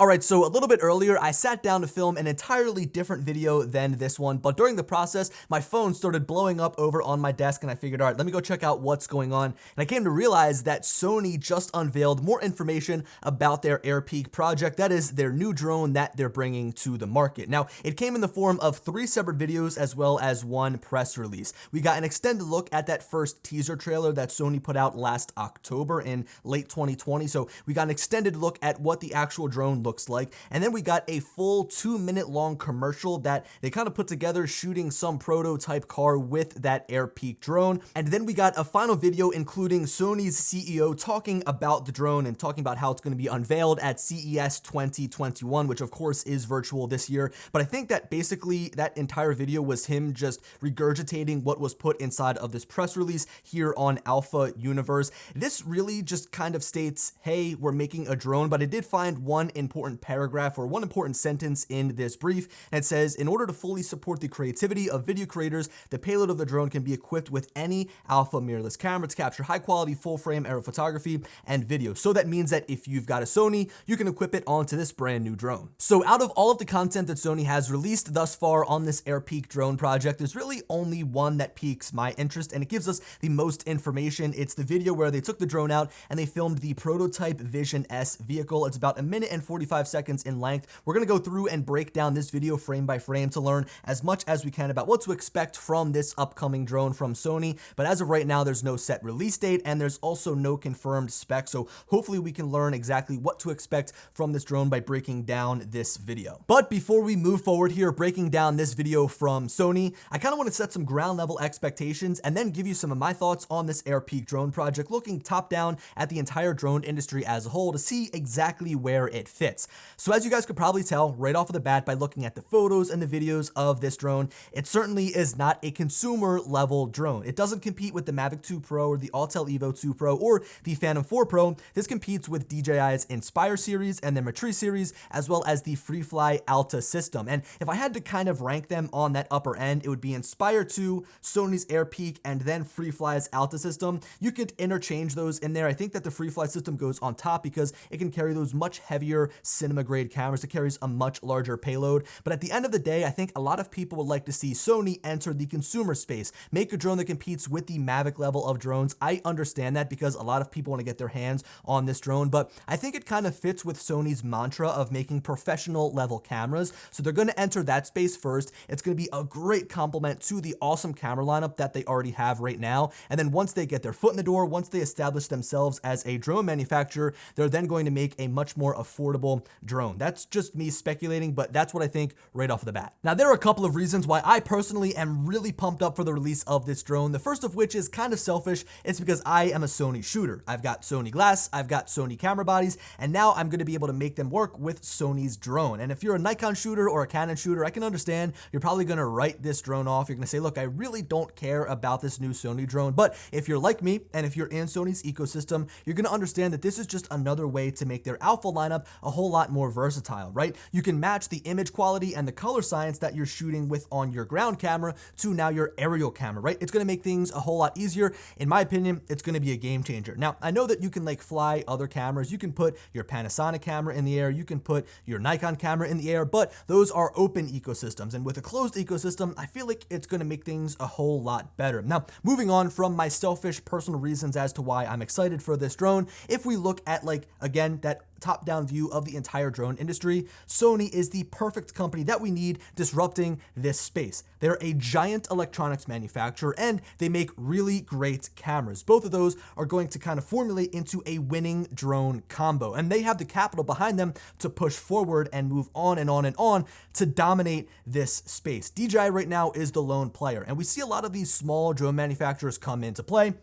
Alright, so a little bit earlier, I sat down to film an entirely different video than this one, but during the process, my phone started blowing up over on my desk, and I figured, alright, let me go check out what's going on. And I came to realize that Sony just unveiled more information about their Airpeak project, that is, their new drone that they're bringing to the market. Now, it came in the form of 3 separate videos as well as 1 press release. We got an extended look at that first teaser trailer that Sony put out last October in late 2020, so we got an extended look at what the actual drone looks like, and then we got a full 2-minute long commercial that they kind of put together shooting some prototype car with that Airpeak drone, and then we got a final video including Sony's CEO talking about the drone and talking about how it's going to be unveiled at CES 2021, which of course is virtual this year. But I think that basically that entire video was him just regurgitating what was put inside of this press release here on Alpha Universe. This really just kind of states, hey, we're making a drone, but it did find one important paragraph or one important sentence in this brief, and it says, in order to fully support the creativity of video creators, the payload of the drone can be equipped with any alpha mirrorless camera to capture high quality full frame aerial photography and video. So that means that if you've got a Sony, you can equip it onto this brand new drone. So out of all of the content that Sony has released thus far on this Airpeak drone project, there's really only one that piques my interest, and it gives us the most information. It's the video where they took the drone out and they filmed the prototype Vision S vehicle. It's about 1 minute and 45 seconds in length. We're going to go through and break down this video frame by frame to learn as much as we can about what to expect from this upcoming drone from Sony. But as of right now, there's no set release date and there's also no confirmed spec. So hopefully we can learn exactly what to expect from this drone by breaking down this video. But before we move forward here, breaking down this video from Sony, I kind of want to set some ground level expectations and then give you some of my thoughts on this Airpeak drone project, looking top down at the entire drone industry as a whole to see exactly where it fits. So as you guys could probably tell right off of the bat by looking at the photos and the videos of this drone, it certainly is not a consumer level drone. It doesn't compete with the Mavic 2 Pro or the Autel Evo 2 Pro or the Phantom 4 Pro. This competes with DJI's Inspire series and the Matrice series, as well as the FreeFly Alta system. And if I had to kind of rank them on that upper end, it would be Inspire 2, Sony's Airpeak, and then FreeFly's Alta system. You could interchange those in there. I think that the FreeFly system goes on top because it can carry those much heavier cinema grade cameras. It carries a much larger payload. But at the end of the day, I think a lot of people would like to see Sony enter the consumer space, make a drone that competes with the Mavic level of drones. I understand that because a lot of people want to get their hands on this drone, but I think it kind of fits with Sony's mantra of making professional level cameras. So they're going to enter that space first. It's going to be a great complement to the awesome camera lineup that they already have right now. And then once they get their foot in the door, once they establish themselves as a drone manufacturer, they're then going to make a much more affordable drone. That's just me speculating, but that's what I think right off the bat. Now, there are a couple of reasons why I personally am really pumped up for the release of this drone. The first of which is kind of selfish. It's because I am a Sony shooter. I've got Sony glass, I've got Sony camera bodies, and now I'm going to be able to make them work with Sony's drone. And if you're a Nikon shooter or a Canon shooter, I can understand you're probably going to write this drone off. You're going to say, look, I really don't care about this new Sony drone. But if you're like me, and if you're in Sony's ecosystem, you're going to understand that this is just another way to make their alpha lineup a whole lot more versatile, right? You can match the image quality and the color science that you're shooting with on your ground camera to now your aerial camera, right? It's going to make things a whole lot easier. In my opinion, it's going to be a game changer. Now, I know that you can like fly other cameras. You can put your Panasonic camera in the air. You can put your Nikon camera in the air, but those are open ecosystems. And with a closed ecosystem, I feel like it's going to make things a whole lot better. Now, moving on from my selfish personal reasons as to why I'm excited for this drone, if we look at like, again, that top-down view of the entire drone industry, Sony is the perfect company that we need disrupting this space. They're a giant electronics manufacturer and they make really great cameras. Both of those are going to kind of formulate into a winning drone combo, and they have the capital behind them to push forward and move on and on and on to dominate this space. DJI right now is the lone player, and we see a lot of these small drone manufacturers come into play.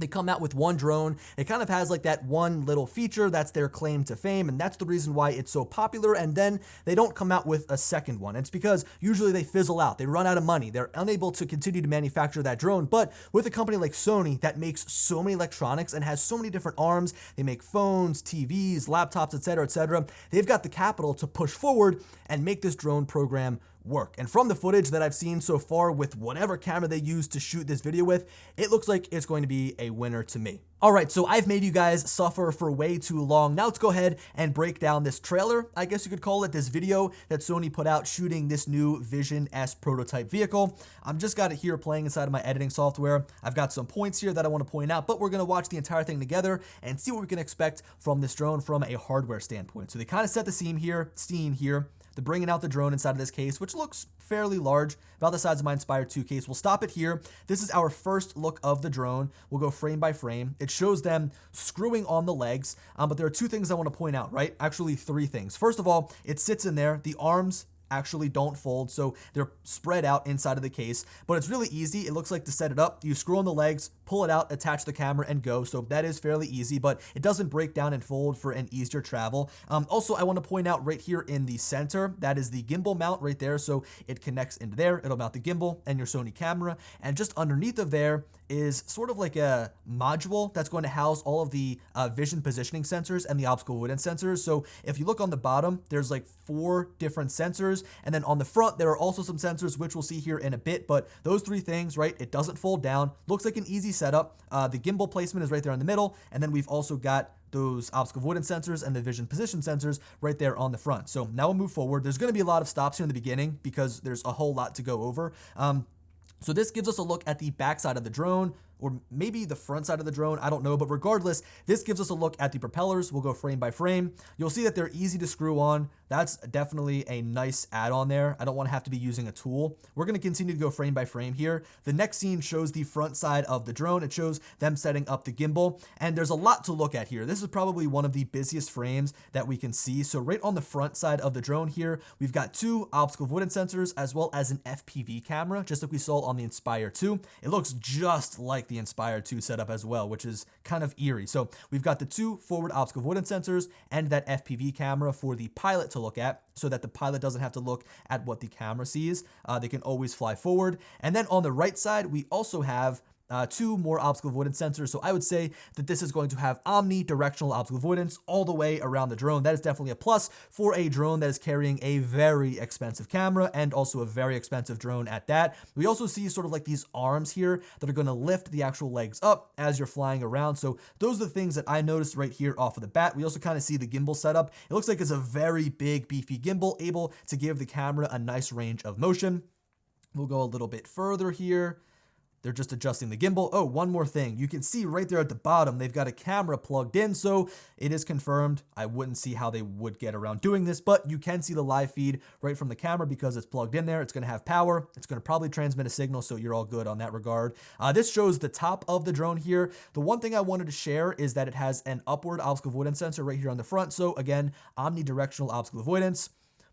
They come out with one drone. It kind of has like that one little feature that's their claim to fame, and that's the reason why it's so popular, and then they don't come out with a second one. It's because usually they fizzle out. They run out of money. They're unable to continue to manufacture that drone. But with a company like Sony that makes so many electronics and has so many different arms, they make phones, TVs, laptops, etc., etc., they've got the capital to push forward and make this drone program work. And from the footage that I've seen so far with whatever camera they use to shoot this video with, it looks like it's going to be a winner to me. All right, so I've made you guys suffer for way too long. Now let's go ahead and break down this trailer, I guess you could call it, this video that Sony put out shooting this new Vision S prototype vehicle. I've just got it here playing inside of my editing software. I've got some points here that I want to point out, but we're going to watch the entire thing together and see what we can expect from this drone from a hardware standpoint. So they kind of set the scene here. They're bringing out the drone inside of this case, which looks fairly large, about the size of my Inspire 2 case. We'll stop it here. This is our first look of the drone. We'll go frame by frame. It shows them screwing on the legs, but there are two things I want to point out, right? Actually, three things. First of all, it sits in there. The arms actually don't fold, so they're spread out inside of the case, but it's really easy. It looks like to set it up, you screw on the legs, pull it out, attach the camera, and go. So that is fairly easy, but it doesn't break down and fold for an easier travel. Also, I want to point out right here in the center, that is the gimbal mount right there. So it connects into there. It'll mount the gimbal and your Sony camera. And just underneath of there is sort of like a module that's going to house all of the vision positioning sensors and the obstacle avoidance sensors. So if you look on the bottom, there's like 4 different sensors. And then on the front, there are also some sensors, which we'll see here in a bit. But those 3 things, right? It doesn't fold down. Looks like an easy setup. The gimbal placement is right there in the middle. And then we've also got those obstacle avoidance sensors and the vision position sensors right there on the front. So now we'll move forward. There's going to be a lot of stops here in the beginning because there's a whole lot to go over. So this gives us a look at the back side of the drone, or maybe the front side of the drone, I don't know, but regardless, this gives us a look at the propellers. We'll go frame by frame. You'll see that they're easy to screw on. That's definitely a nice add-on there. I don't want to have to be using a tool. We're going to continue to go frame by frame here. The next scene shows the front side of the drone. It shows them setting up the gimbal, and there's a lot to look at here. This is probably one of the busiest frames that we can see. So right on the front side of the drone here, we've got 2 obstacle avoidance sensors as well as an FPV camera, just like we saw on the Inspire 2. It looks just like the Inspire 2 setup as well, which is kind of eerie. So we've got the 2 forward obstacle avoidance sensors and that FPV camera for the pilot to look at, so that the pilot doesn't have to look at what the camera sees. They can always fly forward. And then on the right side, we also have 2 more obstacle avoidance sensors. So I would say that this is going to have omnidirectional obstacle avoidance all the way around the drone. That is definitely a plus for a drone that is carrying a very expensive camera and also a very expensive drone at that. We also see sort of like these arms here that are going to lift the actual legs up as you're flying around. So those are the things that I noticed right here off of the bat. We also kind of see the gimbal setup. It looks like it's a very big, beefy gimbal, able to give the camera a nice range of motion. We'll go a little bit further here. They're just adjusting the gimbal. Oh, one more thing. You can see right there at the bottom, they've got a camera plugged in, so it is confirmed. I wouldn't see how they would get around doing this, but you can see the live feed right from the camera because it's plugged in there. It's going to have power. It's going to probably transmit a signal, so you're all good on that regard. This shows the top of the drone here. The one thing I wanted to share is that it has an upward obstacle avoidance sensor right here on the front. So again, omnidirectional obstacle avoidance.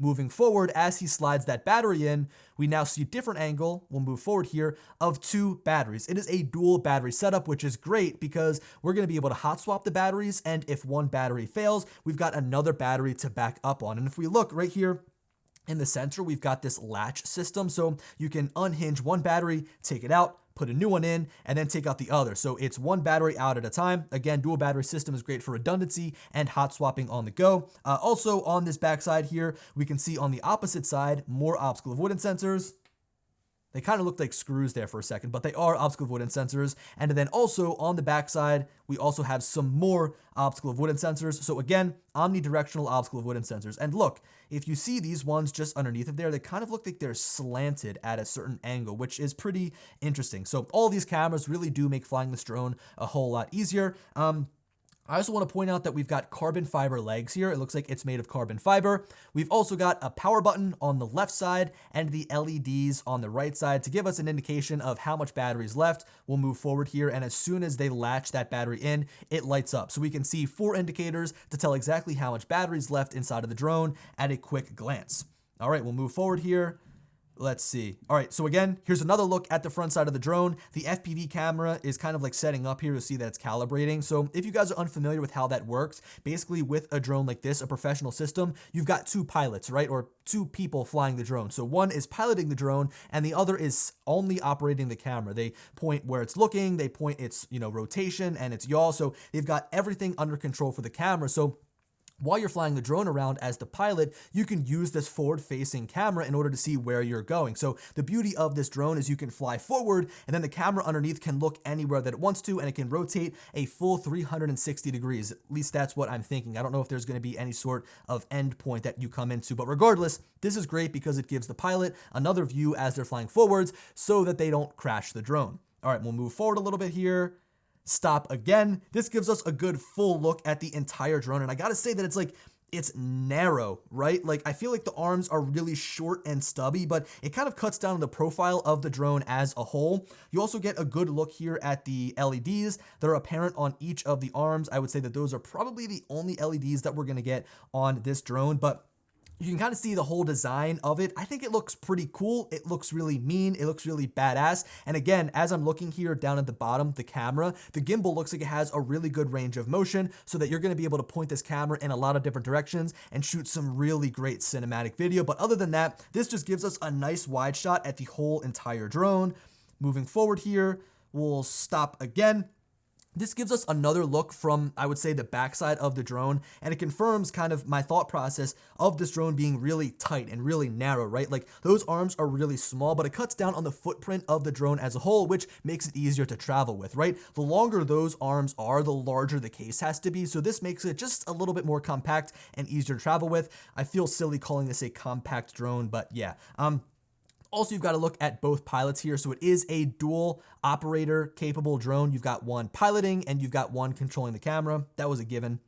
Moving forward, as he slides that battery in, we now see a different angle, we'll move forward here, of 2 batteries. It is a dual battery setup, which is great because we're going to be able to hot swap the batteries, and if one battery fails, we've got another battery to back up on. And if we look right here, in the center, we've got this latch system, so you can unhinge one battery, take it out, put a new one in, and then take out the other. So it's one battery out at a time. Again, dual battery system is great for redundancy and hot swapping on the go. Also on this backside here, we can see on the opposite side, more obstacle avoidance sensors. They kind of look like screws there for a second, but they are obstacle avoidance sensors. And then also on the backside, we also have some more obstacle avoidance sensors. So again, omnidirectional obstacle avoidance sensors. And look, if you see these ones just underneath of there, they kind of look like they're slanted at a certain angle, which is pretty interesting. So all these cameras really do make flying this drone a whole lot easier. I also want to point out that we've got carbon fiber legs here. It looks like it's made of carbon fiber. We've also got a power button on the left side and the LEDs on the right side to give us an indication of how much battery is left. We'll move forward here, and as soon as they latch that battery in, it lights up. So we can see 4 indicators to tell exactly how much battery is left inside of the drone at a quick glance. All right, we'll move forward here. Let's see. All right, so again, here's another look at the front side of the drone. The FPV camera is kind of like setting up here to see that it's calibrating. So if you guys are unfamiliar with how that works, basically with a drone like this, a professional system, you've got 2 pilots, right? Or 2 people flying the drone. So one is piloting the drone and the other is only operating the camera. They point where it's looking, they point its, rotation and its yaw. So they've got everything under control for the camera. So while you're flying the drone around as the pilot, you can use this forward-facing camera in order to see where you're going. So the beauty of this drone is you can fly forward, and then the camera underneath can look anywhere that it wants to, and it can rotate a full 360 degrees. At least that's what I'm thinking. I don't know if there's going to be any sort of end point that you come into, but regardless, this is great because it gives the pilot another view as they're flying forwards so that they don't crash the drone. All right, we'll move forward a little bit here. Stop again. This gives us a good full look at the entire drone. And I gotta say that it's narrow, right? Like, I feel like the arms are really short and stubby, but it kind of cuts down on the profile of the drone as a whole. You also get a good look here at the LEDs that are apparent on each of the arms. I would say that those are probably the only LEDs that we're gonna get on this drone, but you can kind of see the whole design of it. I think it looks pretty cool. It looks really mean. It looks really badass. And again, as I'm looking here down at the bottom, the camera, the gimbal looks like it has a really good range of motion so that you're going to be able to point this camera in a lot of different directions and shoot some really great cinematic video. But other than that, this just gives us a nice wide shot at the whole entire drone. Moving forward here, we'll stop again. This gives us another look from, I would say, the backside of the drone, and it confirms kind of my thought process of this drone being really tight and really narrow, right? Like, those arms are really small, but it cuts down on the footprint of the drone as a whole, which makes it easier to travel with, right? The longer those arms are, the larger the case has to be, so this makes it just a little bit more compact and easier to travel with. I feel silly calling this a compact drone, but yeah. Also, you've got to look at both pilots here. So it is a dual operator capable drone. You've got one piloting and you've got one controlling the camera. That was a given.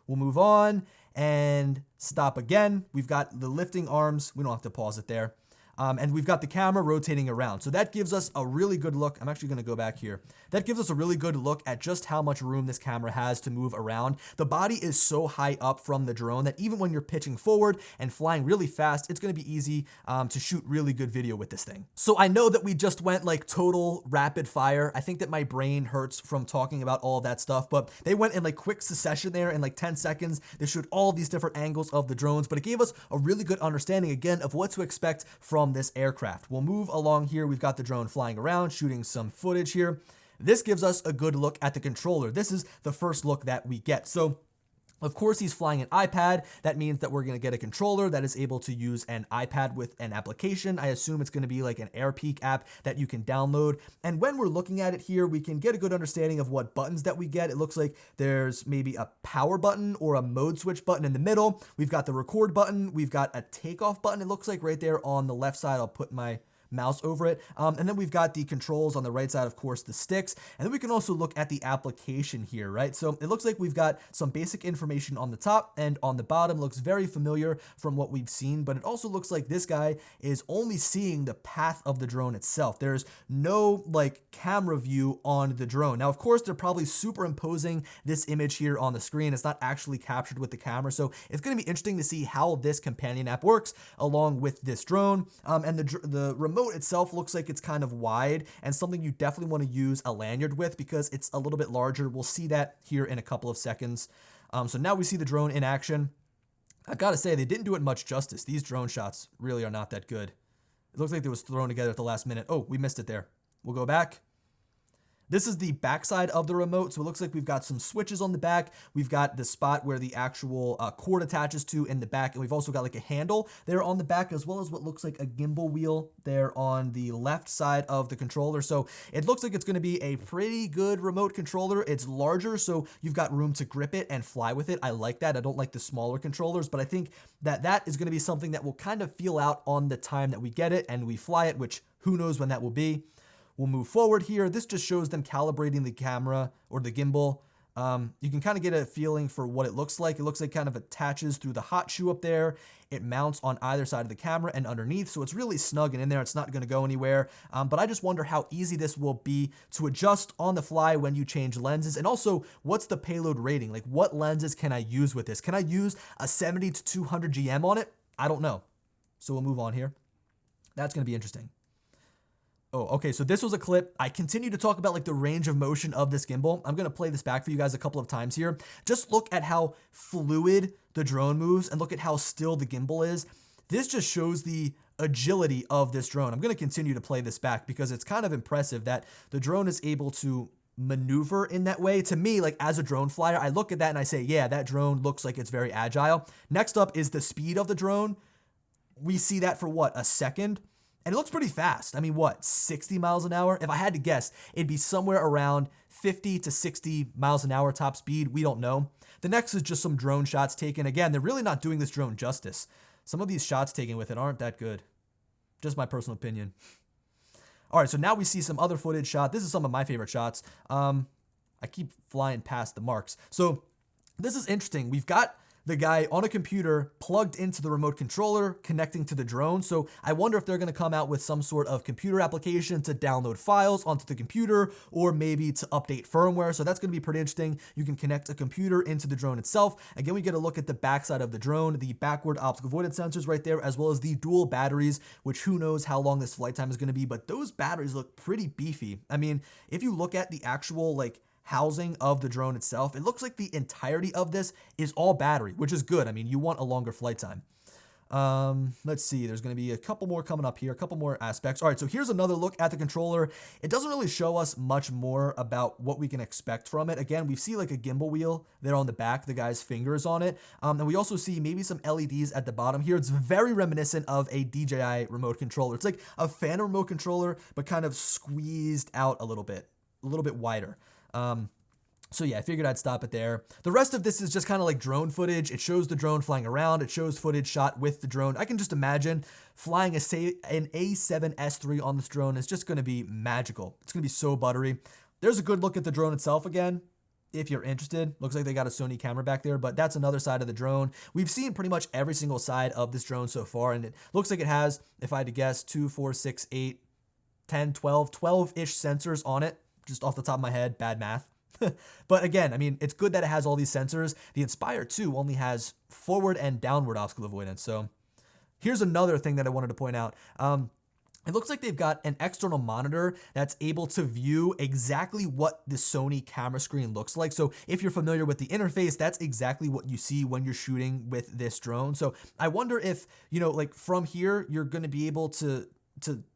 We'll move on and stop again. We've got the lifting arms. We don't have to pause it there. And we've got the camera rotating around. So that gives us a really good look. I'm actually going to go back here. That gives us a really good look at just how much room this camera has to move around. The body is so high up from the drone that even when you're pitching forward and flying really fast, it's going to be easy to shoot really good video with this thing. So I know that we just went like total rapid fire. I think that my brain hurts from talking about all of that stuff, but they went in like quick succession there in like 10 seconds. They showed all these different angles of the drones, but it gave us a really good understanding again of what to expect from this aircraft. We'll move along here. We've got the drone flying around, shooting some footage here. This gives us a good look at the controller. This is the first look that we get. So of course, he's flying an iPad. That means that we're going to get a controller that is able to use an iPad with an application. I assume it's going to be like an Airpeak app that you can download. And when we're looking at it here, we can get a good understanding of what buttons that we get. It looks like there's maybe a power button or a mode switch button in the middle. We've got the record button. We've got a takeoff button. It looks like right there on the left side. I'll put my mouse over it. And then we've got the controls on the right side, of course, the sticks. And then we can also look at the application here, right? So it looks like we've got some basic information on the top and on the bottom. Looks very familiar from what we've seen, but it also looks like this guy is only seeing the path of the drone itself. There's no like camera view on the drone. Now, of course, they're probably superimposing this image here on the screen. It's not actually captured with the camera. So it's going to be interesting to see how this companion app works along with this drone. And the remote itself looks like it's kind of wide and something you definitely want to use a lanyard with because it's a little bit larger. We'll see that here in a couple of seconds. So now we see the drone in action. I've got to say, they didn't do it much justice. These drone shots really are not that good. It looks like it was thrown together at the last minute. Oh, we missed it there. We'll go back. This is the backside of the remote, so it looks like we've got some switches on the back. We've got the spot where the actual cord attaches to in the back, and we've also got like a handle there on the back, as well as what looks like a gimbal wheel there on the left side of the controller. So it looks like it's going to be a pretty good remote controller. It's larger, so you've got room to grip it and fly with it. I like that. I don't like the smaller controllers, but I think that that is going to be something that will kind of feel out on the time that we get it and we fly it, which who knows when that will be. We'll move forward here. This just shows them calibrating the camera or the gimbal. You can kind of get a feeling for what it looks like. It looks like kind of attaches through the hot shoe up there. It mounts on either side of the camera and underneath, so it's really snug and in there. It's not going to go anywhere. But I just wonder how easy this will be to adjust on the fly when you change lenses. And also, what's the payload rating? Like, what lenses can I use with this? Can I use a 70 to 200 GM on it? I don't know. So we'll move on here. That's going to be interesting. Oh, okay, so this was a clip. I continue to talk about like the range of motion of this gimbal. I'm gonna play this back for you guys a couple of times here. Just look at how fluid the drone moves and look at how still the gimbal is. This just shows the agility of this drone. I'm gonna continue to play this back because it's kind of impressive that the drone is able to maneuver in that way. To me, like as a drone flyer, I look at that and I say, yeah, that drone looks like it's very agile. Next up is the speed of the drone. We see that for what, a second? And it looks pretty fast. I mean, what, 60 miles an hour? If I had to guess, it'd be somewhere around 50 to 60 miles an hour top speed. We don't know. The next is just some drone shots taken. Again, they're really not doing this drone justice. Some of these shots taken with it aren't that good. Just my personal opinion. All right, so now we see some other footage shot. This is some of my favorite shots. I keep flying past the marks. So this is interesting. We've got the guy on a computer plugged into the remote controller, connecting to the drone. So I wonder if they're going to come out with some sort of computer application to download files onto the computer, or maybe to update firmware. So that's going to be pretty interesting. You can connect a computer into the drone itself. Again, we get a look at the backside of the drone, the backward obstacle avoidance sensors right there, as well as the dual batteries, which who knows how long this flight time is going to be, but those batteries look pretty beefy. I mean, if you look at the actual housing of the drone itself, it looks like the entirety of this is all battery, which is good. I mean, you want a longer flight time. Let's see, there's going to be a couple more coming up here, a couple more aspects. All right, so here's another look at the controller. It doesn't really show us much more about what we can expect from it. Again, we see like a gimbal wheel there on the back, the guy's fingers on it. And we also see maybe some LEDs at the bottom here. It's very reminiscent of a DJI remote controller. It's like a Phantom remote controller, but kind of squeezed out a little bit wider. So yeah, I figured I'd stop it there. The rest of this is just kind of like drone footage. It shows the drone flying around. It shows footage shot with the drone. I can just imagine flying an A7S III on this drone is just going to be magical. It's going to be so buttery. There's a good look at the drone itself again, if you're interested. Looks like they got a Sony camera back there, but that's another side of the drone. We've seen pretty much every single side of this drone so far, and it looks like it has, if I had to guess, 2, 4, 6, 8, 10, 12-ish sensors on it. Just off the top of my head, bad math. But again, I mean, it's good that it has all these sensors. The Inspire 2 only has forward and downward obstacle avoidance. So here's another thing that I wanted to point out. It looks like they've got an external monitor that's able to view exactly what the Sony camera screen looks like. So if you're familiar with the interface, that's exactly what you see when you're shooting with this drone. So I wonder if, like from here, you're going to be able to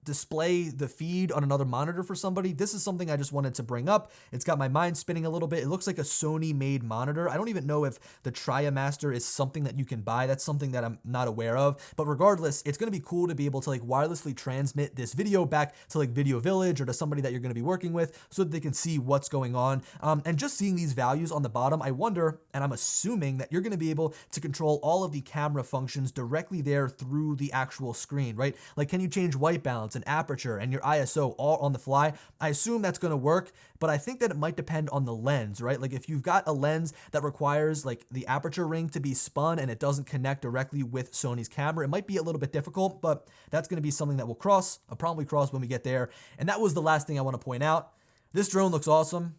display the feed on another monitor for somebody. This is something I just wanted to bring up. It's got my mind spinning a little bit. It looks like a Sony made monitor. I don't even know if the TriMaster is something that you can buy. That's something that I'm not aware of, but regardless, it's going to be cool to be able to wirelessly transmit this video back to Video Village or to somebody that you're going to be working with so that they can see what's going on. And just seeing these values on the bottom, I wonder, and I'm assuming that you're going to be able to control all of the camera functions directly there through the actual screen, right? Like, can you change white balance and aperture and your ISO all on the fly? I assume that's going to work, but I think that it might depend on the lens, right? Like if you've got a lens that requires the aperture ring to be spun and it doesn't connect directly with Sony's camera, it might be a little bit difficult, but that's going to be something that I'll probably cross when we get there. And that was the last thing I want to point out. This drone looks awesome.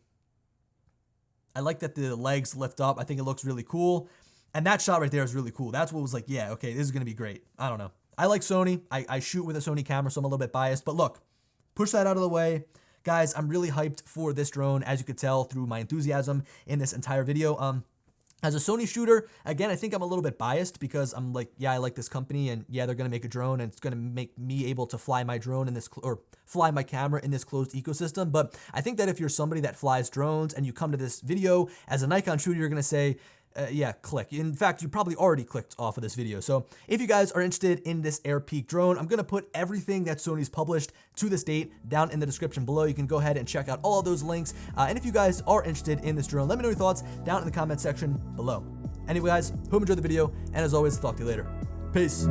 I like that the legs lift up. I think it looks really cool. And that shot right there is really cool. That's what was yeah, okay, this is going to be great. I don't know. I like Sony. I shoot with a Sony camera, so I'm a little bit biased. But look, push that out of the way. Guys, I'm really hyped for this drone, as you could tell through my enthusiasm in this entire video. As a Sony shooter, again, I think I'm a little bit biased because I'm yeah, I like this company, and yeah, they're going to make a drone, and it's going to make me able to fly my drone in this, or fly my camera in this closed ecosystem. But I think that if you're somebody that flies drones and you come to this video as a Nikon shooter, you're going to say, yeah, click. In fact, you probably already clicked off of this video. So if you guys are interested in this Airpeak drone, I'm going to put everything that Sony's published to this date down in the description below. You can go ahead and check out all of those links. And if you guys are interested in this drone, let me know your thoughts down in the comment section below. Anyway, guys, hope you enjoyed the video. And as always, talk to you later. Peace.